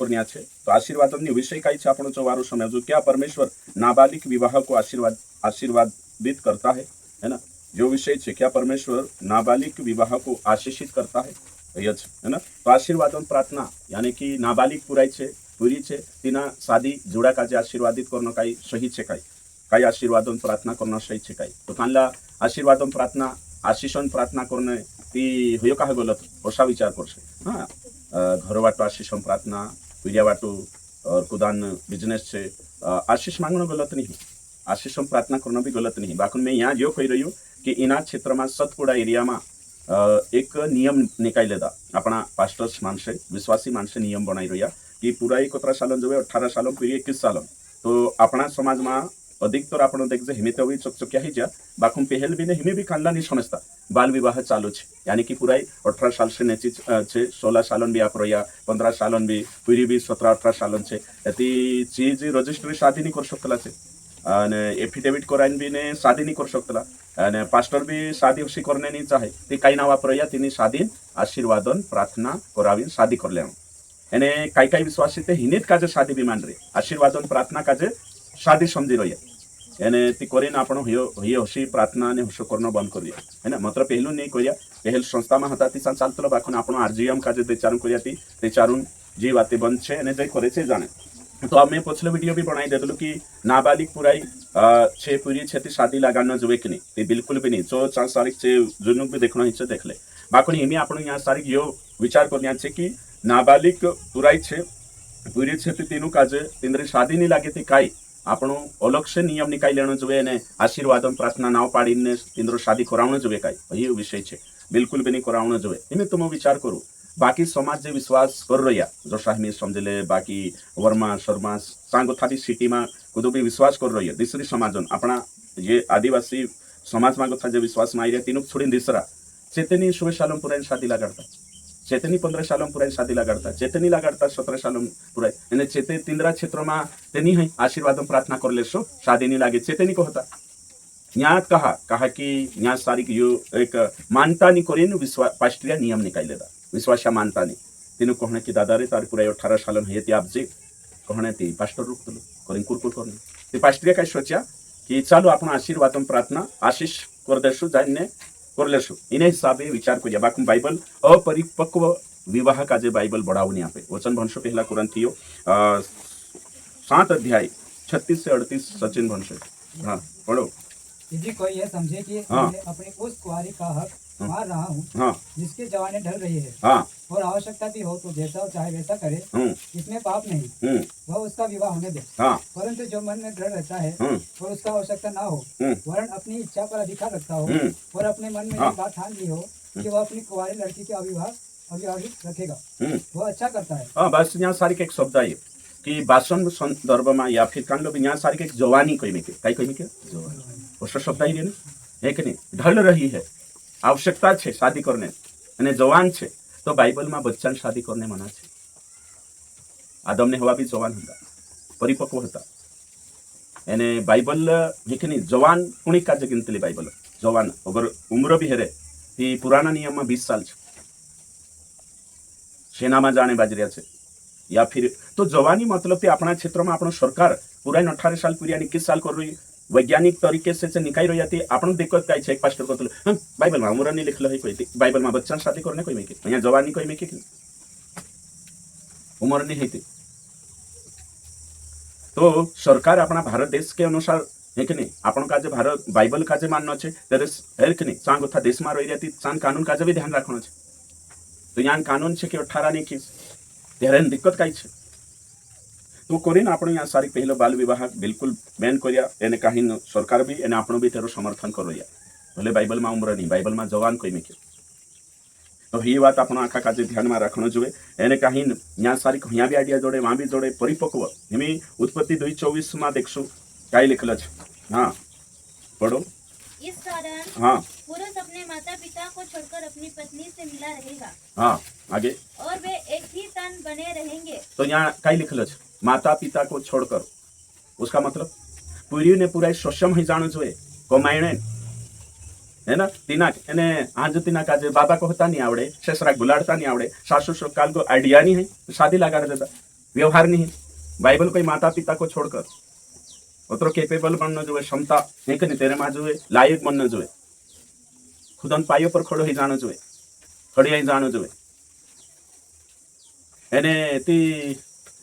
करनी छे तो आशीर्वादन विषय कई छे आपण चौवारो समझो क्या परमेश्वर नाबालिग विवाह को आशीर्वादित करता है ना। जो विषय छे क्या परमेश्वर नाबालिग विवाह को आशीषित करता है ना। तो आशीर्वादन प्रार्थना यानी कि नाबालिग पुराई छे पूरी छे तिना शादी जोड़ा काजे आशीर्वादित करनो काई सही छे काई आशीर्वादन प्रार्थना करना सही छे काई तो कानला आशीर्वादन प्रार्थना आशीषन प्रार्थना करने ती होयो का गलत ओसा विचार करछे। हाँ घर बाटो आशीषन प्रार्थना पीड़िया बाटो और कुदान बिजनेस छे आशीष मांगनो गलत नहीं, आशीषन प्रार्थना करना भी गलत नहीं। बाकी मैं यहाँ जो कही रही हूँ कि इना क्षेत्र में सतपुड़ा एरिया में एक नियम निकाले दा अपना पास्टर्स मानसे विश्वासी मानसे नियम बनाई रही कि पूरा 17 साल जो 18 साल पीढ़ी 21 साल तो अपना समाज में अधिकतर आप देखते हिमित भी चकचकिया ही जा बाकुम पहल भी ने हिमे भी खानला नहीं समझता बाल विवाह चालू है यानी कि पूरा 18 साल से नेची छे 16 सालन भी आप रहा 15 सालन भी पीढ़ी भी 17-18 सालन छे एती चीज रजिस्ट्री शादी नहीं कर सकता छे अने एफिडेविट कराइन भी ने शादी नहीं कर सकता अने पास्टर भी शादी उसी करने नहीं चाहे ती कई ना वापरया तिनी शादी आशीर्वादन प्रार्थना करावीन शादी कर ले एने कई विश्वासी ते हिनित काजे शादी भी मान रही आशीर्वादन प्रार्थना काजे शादी समझी रही एने ती करीन आपण हियो हसी प्रार्थना ने हसो करनो बंद कर दिया है ना। मात्र पहलू नहीं करिया पहल संस्था में हता ती चालतलो बाखन आपण आरजीएम काजे ते चारून करिया ती ते चारून जी बातें बंद छे एने जे करे छे जाने तो अब मैं पिछले वीडियो भी बनाई देतलो कि नाबालिग पुराई छे पूरी छे ती शादी लगानो जोवे कि नहीं ते बिल्कुल भी नहीं जो 4 तारीख छे जुनूक भी देखनो हिचे देख ले बाखन हिमी आपण यहाँ तारीख यो विचार करनिया छे कि नाबालिग पुराई छे पूरी छे ती तीनु काजे तिंद्री शादी नहीं लागे ती काई आपण अलग से नियम निकाल लेनो जोवे ने आशीर्वादन प्रार्थना नाव पाड़ीने तिंद्रो शादी करावणो जोवे काई ये विषय छे बिल्कुल भी नहीं करावणो जोवे इमे तुम विचार करो बाकी समाज जे विश्वास कर रहा जो शाहमी समझले बाकी वर्मा शर्मा सांगो थादी सिटी में कुदो भी विश्वास कर रही है दूसरी समाजन अपना ये आदिवासी समाज में था जो विश्वास में आई रहा तीनों छोड़ी दूसरा चेतनी 16 सालों पुरानी शादी लगाड़ता चेतनी 15 सालों पुरानी शादी लगाड़ता चेतनी लगाड़ता 17 सालों पुराई एने चेते तिंद्रा क्षेत्र में तेनी है आशीर्वादन प्रार्थना कर लेसो शादी नहीं लागे चेतनी को होता यहाँ कहा कि यहाँ सारी यो एक मानता नहीं करें विश्वास पास्ट्रिया नियम निकाल लेता विश्वास मानता नहीं तीनों कहने की दादा रे तार पूरा 18 साल है आप जे कहने ती पास्टर रुक तुलो करें कुरकुर करने ते पास्ट्रिया का सोचा कि चलो आपण आशीर्वादन प्रार्थना आशीष कर देसु जाने कर लेसु इन हिसाबे विचार करिया बाकी बाइबल अपरिपक्व विवाह का जे बाइबल बढ़ावनी आपे वचन भंशो पहला कुरंथियो 7 अध्याय 36 से 38 सचिन भंशो हाँ पढ़ो। यदि कोई यह समझे कि मैं अपनी उस कुंवारी का हक मार रहा हूँ जिसकी जवानी ढल रही है और आवश्यकता भी हो तो जैसा चाहे वैसा करे इसमें पाप नहीं वह उसका विवाह होने दे परंतु जो मन में दृढ़ रहता है और उसका आवश्यकता ना हो वरन अपनी इच्छा पर अधिकार रखता हो और अपने मन में एक बात ठान ली हो कि वह अपनी कुंवारी लड़की के अविवाहित रखेगा वह अच्छा करता है। बस यहाँ सारी एक शब्द है कि भाषण संदर्भ में या फिर कांड भी यहाँ सारी एक जवानी कही के उस शब्द ही है कि नहीं ढल रही है आवश्यकता है शादी करने અને जवान है तो बाइबल में बच्चा शादी करने मना है। आदम ने हवा भी जवान था परिपक्व था एने बाइबल है कि नहीं जवान पुणी का गिनती बाइबल जवान अगर उम्र भी हेरे ती पुराना नियम में 20 साल सेना में जाने बाज रहा है या फिर तो जवानी मतलब कि अपना क्षेत्र में अपना सरकार पूरा 18 साल पूरी 21 साल कर रही वैज्ञानिक तरीके से निकाई रही थी आपण दिक्कत का एक पास्टर को बाइबल में उम्र नहीं लिखल है कोई बाइबल में बच्चा शादी करने कोई में यहाँ जवानी कोई में उम्र नहीं है तो सरकार अपना भारत देश के अनुसार है कि नहीं आपण का भारत बाइबल का मानना है है कि नहीं चांग था देश में रही रहती चांद कानून का भी ध्यान रखना है तो यहाँ कानून है कि 18 नहीं की त्यारे दिक्कत कई है तो करीन आपण यहाँ सारी पहले बाल विवाह बिल्कुल बैन करिया एने कहीं सरकार भी एने आपण भी तेरो समर्थन कर रही भले बाइबल में उम्र नहीं बाइबल में जवान कोई में तो ये बात आपण आखा का ध्यान में रखना जो एने कहीं यहाँ सारी यहाँ भी आइडिया जोड़े वहाँ भी जोड़े परिपक्व हिमी उत्पत्ति 2:24 में देखसु कई लिखल हाँ पढ़ो। इस कारण हाँ पुरुष अपने माता पिता को छोड़कर अपनी पत्नी से मिला रहेगा हाँ आगे और वे एक ही तन बने रहेंगे। तो यहाँ कई लिखल माता पिता को छोड़कर उसका मतलब पूरी ने पूरा सक्षम ही जानो जो कमाइने है ना तीना एने आज तीना का बाबा को होता नहीं आवड़े ससरा गुलाड़ता नहीं आवड़े सासू ससुराल को आइडिया नहीं है शादी लगा देता व्यवहार नहीं है। बाइबल कोई माता पिता को छोड़कर उतरो केपेबल बनना जो है, क्षमता है कि नहीं, तेरे माँ जो है लायक बनना जो है, खुदन पाइयों पर खड़ो ही जानो जो है, खड़ी ही जानो जो है, एने ती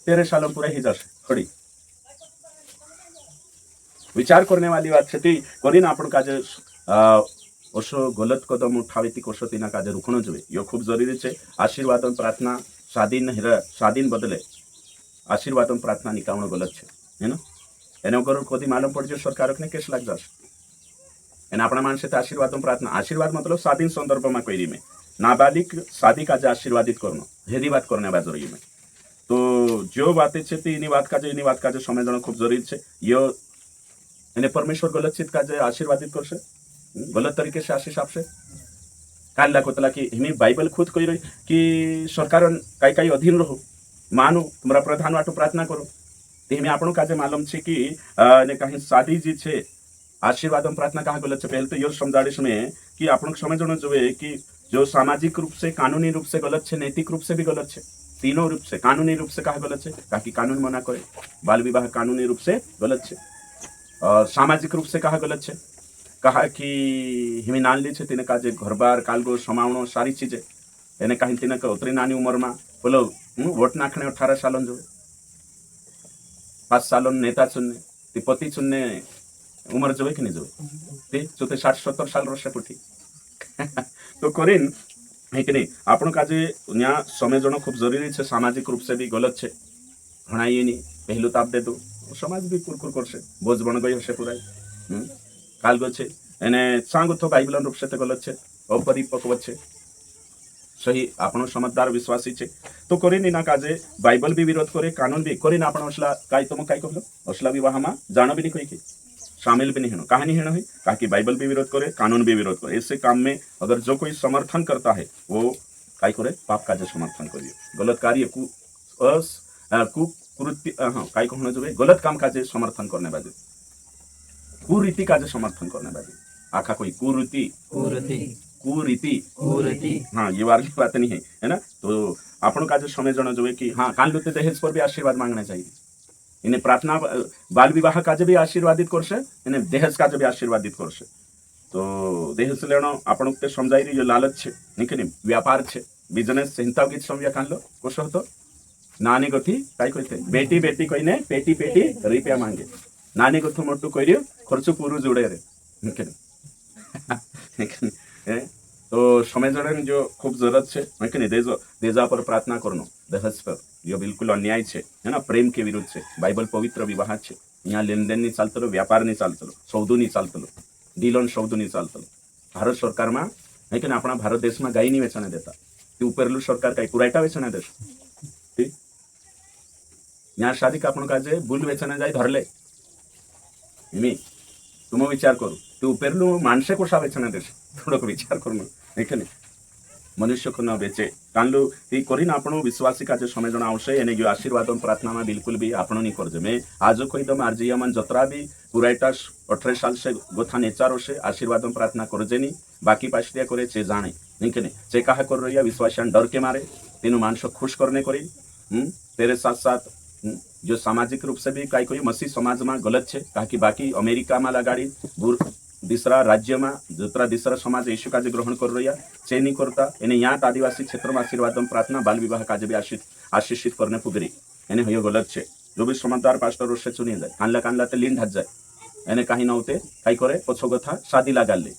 तेरे सालों पूरा ही जाश खड़ी विचार करने वाली बात है। ती करीन आपण काजे ओशो गलत कदम उठावे ती कोशो तीना काजे रुकणो जोए, यो खूब जरूरी छे। आशीर्वाद प्रार्थना स्वाधीन बदले आशीर्वाद प्रार्थना निकावणो गलत छे, है ना। एने अगर कदी मालूम पड़ जाए सरकार ने केस लग जाश, एने अपना मानसे आशीर्वाद प्रार्थना, आशीर्वाद मतलब स्वाधीन संदर्भ में कही में नाबालिग शादी काजे आशीर्वादित करनो हेदी बात करने बा जरूरी में। तो जो बातें छे ती इनी बात काजे समझना खूब जरूरी छे। यो एने परमेश्वर गलत चित काजे आशीर्वादित करशे, गलत तरीके से आशीष आपसे काल कोतला कि हिमी बाइबल खुद कही रही कि सरकार काई काई अधीन रहो, मानो तुम्हारा प्रधान वाटो प्रार्थना करो। तो हिमी आपणो काजे मालूम छे कि ने कहीं शादी जी छे आशीर्वाद प्रार्थना कहा गलत छे। पहले तो यो समझाड़ीश में कि आपणो समझनो जोए कि जो सामाजिक रूप से कानूनी रूप से गलत छे, नैतिक रूप से भी गलत छे, तीनों रूप से। कानूनी रूप से कहा गलत छे ताकि कानून मना करे, बाल विवाह कानूनी रूप से गलत छे। और सामाजिक रूप से कहा गलत छे, कहा कि हिमी नानली छे तीने काजे घर बार कालगो समावणो सारी चीजें एने कहीं तीने के उतरी नानी उम्र में बोलो वोट नाखने 18 सालन जो 5 सालन नेता चुनने ती पति चुनने उम्र जो कि नहीं जो ते 60-70 साल रसे पुठी तो करीन है कि नहीं आपण काजे यहाँ समझना खूब जरूरी छे। सामाजिक रूप से भी गलत छे, भणाइए नहीं पहलू ताप दे दो समाज भी कुरकुर करसे, बोझ बन गई हसे पुराई काल गो छे एने सांगो तो बाइबल रूप से गलत छे, अपरिपक्व छे। सही आपनो समझदार विश्वासी छे तो करीन इना काजे बाइबल भी विरोध करे, कानून भी करीन आपण असला काई तुम काई कहलो असला विवाह में जानो भी नहीं कोई की शामिल भी नहीं है, कहानी है नहीं कहा कि बाइबल भी विरोध करे, कानून भी विरोध करे। ऐसे काम में अगर जो कोई समर्थन करता है वो काई करे, पाप काजे समर्थन करियो, गलत कार्य कुकृत्य काई कहना जो गलत काम काजे समर्थन करने बाजे, कुरीति काजे समर्थन करने बाजे, आखा कोई कुरीति हाँ ये वाली बात नहीं है ना। तो आपण काजे समझना जो कि हाँ कान लुते दहेज पर भी आशीर्वाद मांगना चाहिए, इन्हें प्रार्थना बाल विवाह काजे भी आशीर्वादित करसे, इन्हें दहेज काजे भी आशीर्वादित करसे। तो दहेज लेनो आपण के समझाई रही जो लालच छे निकनी व्यापार छे, बिजनेस चिंता की समझा कान लो कोश होतो नानी गथी काई कहते बेटी बेटी कहीने पेटी पेटी रुपया मांगे, नानी गथु मोटू कह खर्च पूरु जुड़े रे तो समझने जो खूब जरूरत है कि नहीं देजा पर प्रार्थना करनो दहेज पर यो बिल्कुल अन्याय है ना, प्रेम के विरुद्ध है। बाइबल पवित्र विवाह है, यहाँ लेन देन नहीं चालतलो, व्यापार नहीं चालतलो, सौदू नहीं चालतलो, डीलन सौदू नहीं चालतलो। भारत सरकार में है कि अपना भारत देश में गाय नहीं वेचने देता, ती उपरलू सरकार कई कुराइटा वेचने देश ठीक यहाँ शादी का अपन काजे बुल वेचने जाए धरले मी तुम विचार करो तू उपरलू मानसे कोषा वेचने देश थोड़ा विचार करो है नहीं मनुष्य को न बेचे कानलू ती करीन आपण विश्वासी काजे समझना आवश्यक एने जो आशीर्वाद प्रार्थना में बिल्कुल भी आपण नहीं करजे। मैं आज कोई दम आरजी मन जतरा भी पुराइटा 18 साल से गोथा नेचार से आशीर्वाद प्रार्थना करजे नहीं, बाकी पाशरिया करे चे जाने नहीं के नहीं चे कहा कर रही विश्वासियान डर के मारे तीनों मानस खुश करने करी तेरे साथ साथ जो सामाजिक रूप से भी कई कोई मसीह समाज में गलत है कहा कि बाकी अमेरिका में लगाड़ी दूसरा राज्य में दूसरा दूसरा समाज यीशु काजे ग्रहण कर रही है चे नहीं करता इन्हें यहाँ आदिवासी क्षेत्र में आशीर्वाद प्रार्थना बाल विवाह काजे भी आशीषित करने पुगरी इन्हें हो गलत है। जो भी समझदार पास्टर उससे चुनी जाए कानला कानला ते लीन ढात जाए इन्हें कहीं न होते कई करे पछो गथा शादी लगा ले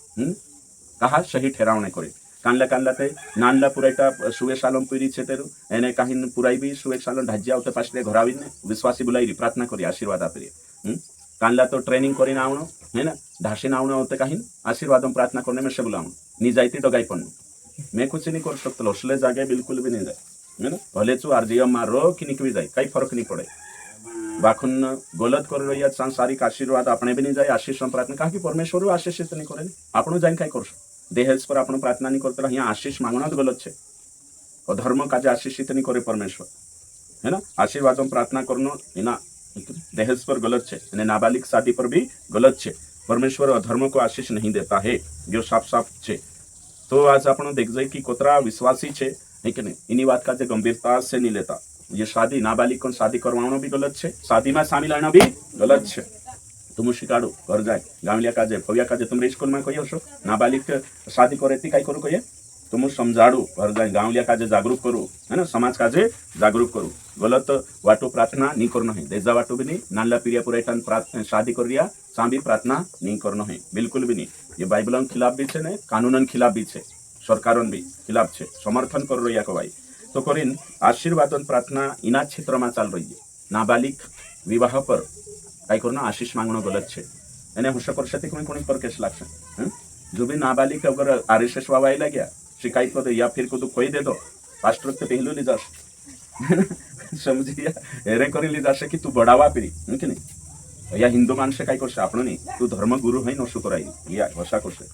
कहा सही ठहरावने करे कानला कानला ते नानला पुराइटा सुवे सालम पीरी छे तेरु एने कहीं पुराई भी सुवे सालम ढाजिया होते पासले घर आवीने विश्वासी बुलाई प्रार्थना करी आशीर्वाद आपरी कानला तो ट्रेनिंग करी आवणो है ना ढासी आवणो होते कहीं आशीर्वाद प्रार्थना करने में से बुलावणो नी जाइती डगाई पड़नो मैं कुछ नहीं कर सकता असले जागे बिल्कुल भी नहीं जाए है ना भले चु आरजीएम मारो कि निकली जाए कई फर्क नहीं पड़े बाखुन गलत कर रही है सांसारिक आशीर्वाद अपने भी नहीं जाए आशीष प्रार्थना कहा कि परमेश्वर आशीषित नहीं करे आपनो जाए कई कर देहेज पर आपण प्रार्थना नहीं करते यहाँ आशीष मांगना तो गलत है और धर्म काजे आशीषित नहीं करे परमेश्वर है ना आशीर्वाद प्रार्थना करना ना दहेज पर गलत है यानी नाबालिग शादी पर भी गलत है परमेश्वर अधर्म को आशीष नहीं देता है जो साफ साफ है। तो आज आपण देख जाए कि कोतरा विश्वासी है कि नहीं इन्हीं बात का गंभीरता से नहीं लेता ये शादी नाबालिग को शादी करवाना भी गलत है, शादी में शामिल होना भी गलत है। तुम शिकाड़ो घर जाए गामलिया काजे भव्या काजे तुम स्कूल में कही हशो नाबालिग शादी करे ती कई करो कहिए तुम समझाड़ो घर जाए गाँवलिया काजे जागरूक करो है ना, समाज काजे जागरूक करो। गलत वाटो प्रार्थना नहीं करना है, देजा वाटो भी नहीं, नाला पीरिया पूरा शादी कर रिया सा भी प्रार्थना नहीं करना है, बिल्कुल भी नहीं। ये बाइबल खिलाफ भी है, कानून खिलाफ भी है, सरकार भी खिलाफ है, समर्थन कर रही है भाई। तो करीन आशीर्वाद प्रार्थना इना क्षेत्र में चाल रही है। नाबालिग विवाह पर कई करना आशीष मांगना गलत है, एने हुश कर कोई पर केस लागशे। जो भी नाबालिग अगर RSS वावा आई गया शिकायत कर दे या फिर को कोई दे दो पास्टर तो पहलू ली जाश समझिया एरे कर ली जाशे कि तू बढ़ावा पीरी कि नहीं या हिंदू मानस कई करसे आपण नहीं तू धर्मगुरु है नशो कराई या भाषा करसे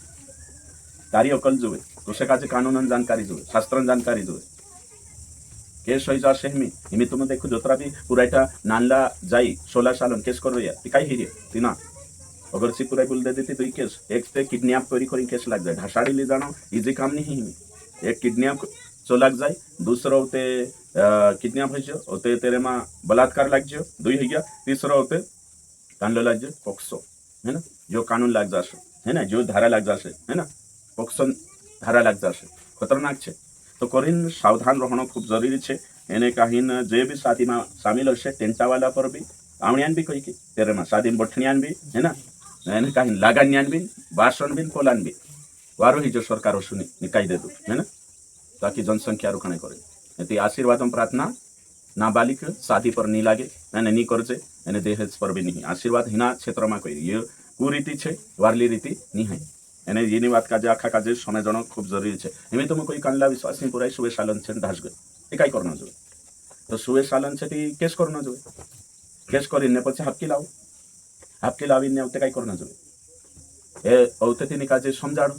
तारी अकल जुए तुसे काजे कानून जानकारी जुए शास्त्र जानकारी जुए केस हो जाशे हिमी तुम देखो जोतरा भी पूरा नानला जाई 16 साल केस कर रही कई हिरी तीना अगर सी पूरा बोल दे देती तो केस एक ते किडनैप करी केस लग जाए, ढासाड़ी ले जाना इजी काम नहीं है। एक किडनैप चो लग जाए, दूसरा होते किडनैप हो तेरे में बलात्कार लग जाओ, दुई हो गया, तीसरा होते कांडो लग जाए पोक्सो है ना, जो कानून लग जाशे है ना, जो धारा लग जाशे है ना, पोक्सो धारा लग जाशे खतरनाक है। तो करीन सावधान रहना खूब जरूरी है। एने कहीं जे भी शादी में शामिल हे टेंटा वाला पर भी आवणियान भी कही तेरे में शादी में बठनियान भी है ना, एने कहीं लागान्यान भी बासन भी पोलान भी वारो ही जो सरकार सुनी निकाय दे दो है ना, ताकि जनसंख्या रुकने करे। आशीर्वाद प्रार्थना नाबालिग शादी पर नहीं लागे एने नहीं करजे, एने दहेज पर भी नहीं। आशीर्वाद हिना क्षेत्र में कोई ये कुरीति है, वारली रीति नहीं है। एने ये बात काजे आखा काजे समझना खूब जरूरी है। एम तुम कोई कानला विश्वास नहीं पुराई सुबह सालन से ढास गए कई करना जो तो सुबह सालन से केस करना जो केस कर पचे हापकी लावी कई करना जो औते तीन काजे समझाड़ो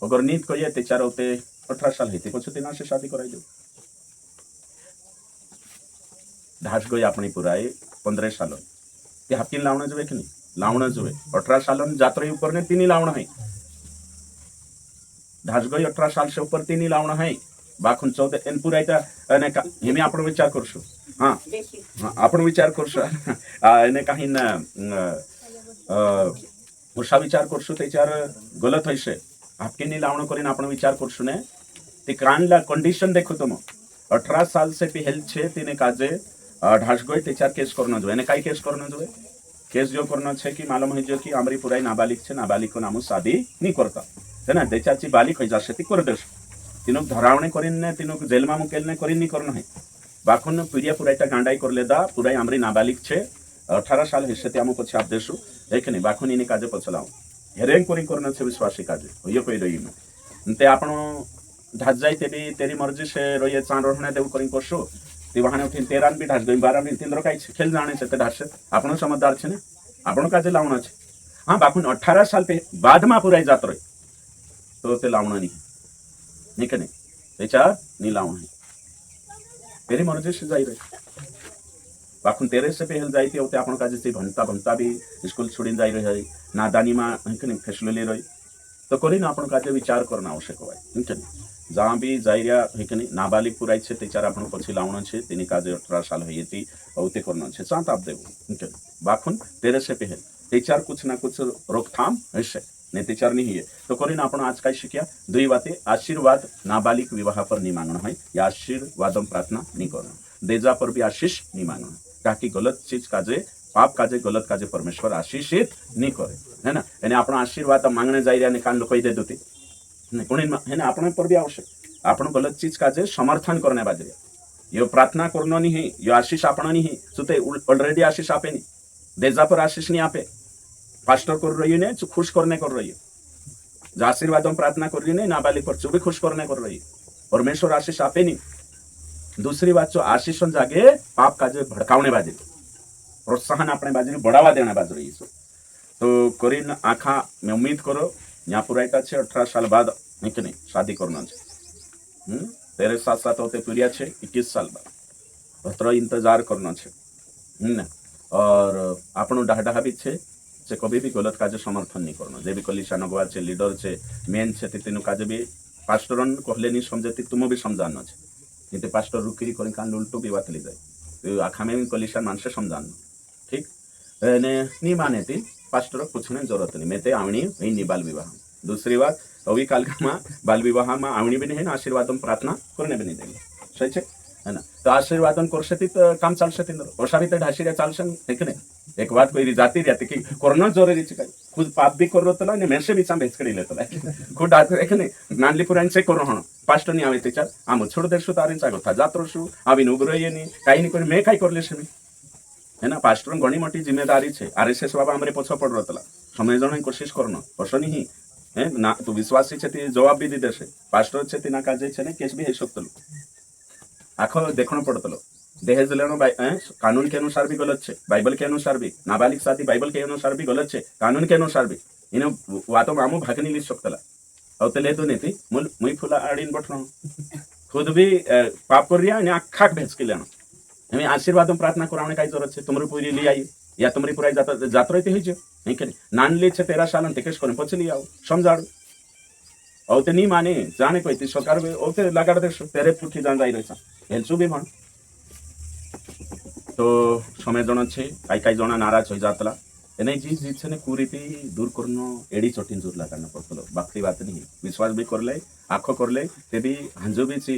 अगर नीत कहिए तेचार औते 18 साल है पचे तीन से शादी कराई दो ढास गई अपनी पुराए 15 साल ते हापकी लावना जो कि नहीं लावना जो 18 साल जातर ऊपर ने तीन लावना है, ढास गई 18 साल से ऊपर तीन लावना है बाखुन 14 एन पूरा हेमी आप विचार करशो हाँ आप विचार करशो एने कहीं वर्षा विचार करशो तेचार गलत है आपके नहीं लावण कर आप विचार करशो ने ते कानला कंडीशन देखो तुम 18 साल से पहल छे तीने काजे ढास गई तेचार केस करना जो एने कई केस करना जो केस जो करना है कि मालूम है जो कि आमरी पुराई नाबालिग है, नाबालिग को नाम शादी नहीं करता है ना, तेचाची बालिक हो जासे ती कर देश तीनों धरावने करीन तीनों जेल में मुकेलने करीन नहीं करना है बाखुन पीड़िया पूरा गांडाई कर लेदा पूरा आमरी नाबालिग छे 18 साल हिस्से त्यामो पछे आप देशु देख नहीं बाखुन इने काजे पछलाओ हेरेंग करी करना छे विश्वासी काजे ये कोई रही में ते आपण ढास जाई ते तेरी मर्जी से रही चांद रहने देव करी करशो ते वहाने उठिन 13 भी ढास गई 12 भी 3 काई खेल जाने से ते ढास आपण समझदार छे ने आपण काजे लावना छे हां बाखुन 18 साल पे बाद में पुराई जात रही तो ते लावना नहीं कने तेचार नहीं लावना है तेरी मर्जी से जाई रही बाखुन तेरे से पहल जाई थी आपण काजे से भनता भी स्कूल छोड़ी जाई रही नादानी में कने फैसलो ले रही तो करीन आपण काजे विचार करना आवश्यक होय कने जहाँ भी जाई रहा है कि नाबालिग पुराई छे तेचार आपण पछी लावना छे तेनी काजे 18 साल हयती औते करना छे चांत आप देबो कने बाखुन तेरे से पहल तेचार कुछ ना कुछ रोकथाम हशे ने तेचार नहीं है। तो करीन आपण आज काय शिक्या दुई बातें आशीर्वाद नाबालिग विवाह पर नहीं मांगना है या आशीर्वाद प्रार्थना नहीं करना, देजा पर भी आशीष नहीं मांगना ताकि गलत चीज काजे पाप काजे गलत काजे परमेश्वर आशीषित नहीं करे है ना। एने आपण आशीर्वाद मांगने जाई रहा कान लोग दे दोती है ना अपने पर भी आवश्यक आपण गलत चीज काजे समर्थन करने बाजरे यो प्रार्थना करना नहीं है यो आशीष आपण नहीं है सुते ऑलरेडी आशीष आपे नहीं देजा पर आशीष नहीं आपे पास्टर कर रही है जो खुश करने कर रही है जो आशीर्वाद प्रार्थना कर रही है नाबालिग पर जो भी खुश करने कर रही है परमेश्वर आशीष आपे नहीं। दूसरी बात जो आशीष जागे पाप काजे भड़कावने बाजरे प्रोत्साहन अपने बाजरे बढ़ावा देने बाजरे तो करीन आखा मैं उम्मीद करो यहाँ पुराइटा छे 18 साल बाद नहीं शादी करना छे तेरे साथ साथ होते पीड़िया छे 21 साल बाद भत्र इंतजार करना छे और आपण डाहा भी छे से कभी भी गलत काजे समर्थन नहीं करना जे भी कलिशा नगवा छे लीडर छे मेन छे तीनों काजे भी पास्टरन कहले नहीं समझे तुम भी समझाना छे इथे पास्टर रुकिरी कोणी कान उल्टो भी वातली जाए तो आखा में कलिशन मानसे समझान ठीक ने नहीं माने थी पास्टर पूछने जरूरत नहीं मैं ते आवणी नहीं बाल विवाह दूसरी बात अभी काल का बाल विवाह में आवणी भी नहीं है आशीर्वाद प्रार्थना करने भी नहीं देंगे सही है है ना तो आशीर्वादन करशती तो काम चालशती ओशारी तो ढाशीऱ्या चालशन है कि नहीं एक बात कोई जाती रहती कि कोरोना जरूरी है खुद पाप भी कर रहा ने मेसे भी भेज करी लेता खुद है कि नहीं नानली पुरांचे करो हण पास्टर नहीं आवे त्याच्यात आम छोड़ देशो तारींचा कथा जात्रो शू आवी उग्र ये नहीं काही नहीं मैं काय करले मी है ना पास्टर घणी मोटी जिम्मेदारी है आरएसएस बाबा आमरे पछो पड़ रहा समय जण कोशिश करनो पशो नहीं है ना तू विश्वासी छे ती जवाब भी दी देशे पास्टर छे ती ना काजे छे ने केस भी है सकतलो आखो देखना पड़तलो दहेज लेनो कानून के अनुसार भी गलत है बाइबल के अनुसार भी नाबालिग शादी बाइबल के अनुसार भी गलत है कानून के अनुसार भी इन वातो मामू भागनी ली सकतला अवते ले तो नहीं मुई फुला आड़ीन बठनो खुद भी पाप कर रिया ने आखा भेज के लेनो हमें आशीर्वाद प्रार्थना कराने का जरूरत है तुमरी पूरी ले आई या तुमरी पूरा जात रही है नहीं के नान ले 13 साल टिकेश को पछ ली आओ समझाड़ू औते नहीं माने जाने कोई ती सरकार औते लगाड़ दे तेरे पुठी जान जाई रही हेल्सू भी मन तो समय जण छे काही जणा नाराज हो जातला एने जी जीत ने कुरीति दूर करनो एडी चोटिन दूर लगाना पड़तलो बाकी बात नहीं विश्वास भी करले आखो करले ते भी हंजो भी ची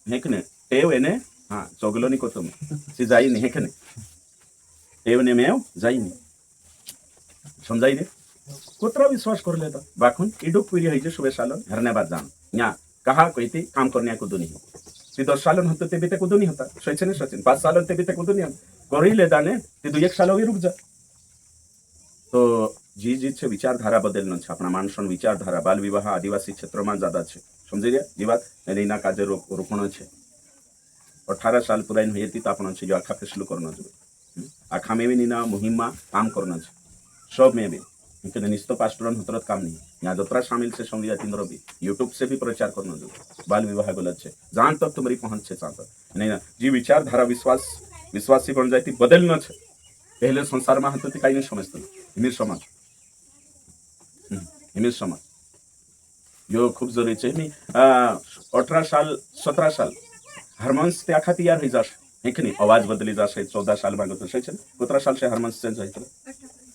हेकने टेव एने हां चोगलो नहीं को तुम सी जाई नहीं हेकने टेव ने मेव जाई नहीं समझाई दे कुत्रा विश्वास कर लेता बाखून इडुक पुरी है शुभे सालन धन्यवाद जान या कहा कहती काम करने को नहीं ती 10 सालन होते ते भी ते कुदू नहीं होता सोचे ने सचिन 5 सालन ते भी ते कुदू नहीं कर ही लेता ने ती 2-1 साल होई रुक जा तो जी जी छे विचारधारा बदलनो छे अपना मानसन विचारधारा बाल विवाह आदिवासी क्षेत्र में ज्यादा छे समझी गया जी बात एना काजे रोकणो छे 18 साल पुराइन होती तो आपण छे जो आखा फैसलो करनो छे आखा में भी नीना मुहिम में काम करना छे सब में भी इनके निस्तो पास्टरन होतरत काम नहीं यहाँ जतरा शामिल से समझी जाती भी यूट्यूब से भी प्रचार करना जो बाल विवाह गलत है जहाँ तक तुम्हारी पहुंच है तक नहीं ना जी विचारधारा विश्वासी बन जाती बदलना है पहले संसार में होते कहीं नहीं समझते हिमीर समाज यो खूब जरूरी है मी 18 साल 17 साल हार्मोन्स त्या आखा तैयार हो जाश है कि नहीं आवाज बदली जाशे 14 साल में तो सही 17 साल से हार्मोन्स चेंज हो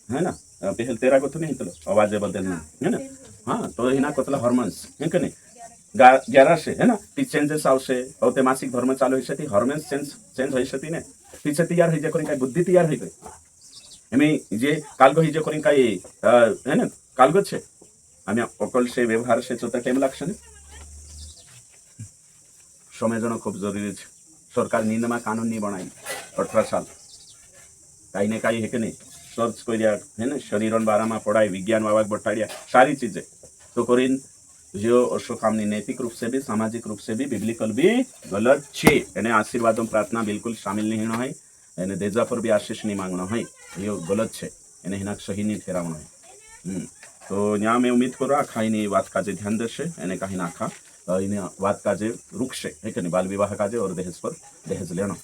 है ना पहले 13 को तो नहीं चलो आवाज बदलना है ना हाँ तो हिना को हार्मोन्स है कि नहीं 11 से है ना ती चेंजेस आवशे और ते मासिक धर्म चालू होई छथि हार्मोन्स चेंज होई छथि ने पीछे तैयार होई जे करी काय बुद्धि तैयार होई गई एमे जे कालगो होई जे करी काय है ना कालगो छे आमी अकल से व्यवहार से तो टाइम लागछे ने समय जन खूब जरूरी छे सरकार नियममा कानून नहीं बनाई 18 साल कहीं ने कहीं है कि नहीं सर्च करिया है ना शरीरन बारा में पढ़ाई विज्ञान बाबा बटाड़िया सारी चीजें तो करीन जो अशो कामनी नैतिक रूप से भी सामाजिक रूप से भी बिब्लिकल भी गलत छे एने आशीर्वाद प्रार्थना बिल्कुल शामिल नहीं होना है एने देजा पर भी आशीष नहीं मांगना है ये गलत छे एने हिना सही नहीं ठहरावना है तो यहाँ मैं उम्मीद करो खाई नहीं बात काजे ध्यान देशे एने कहीं ना खा इन बात काजे रुकशे है कि नहीं बाल विवाह काजे और दहेज पर दहेज लेना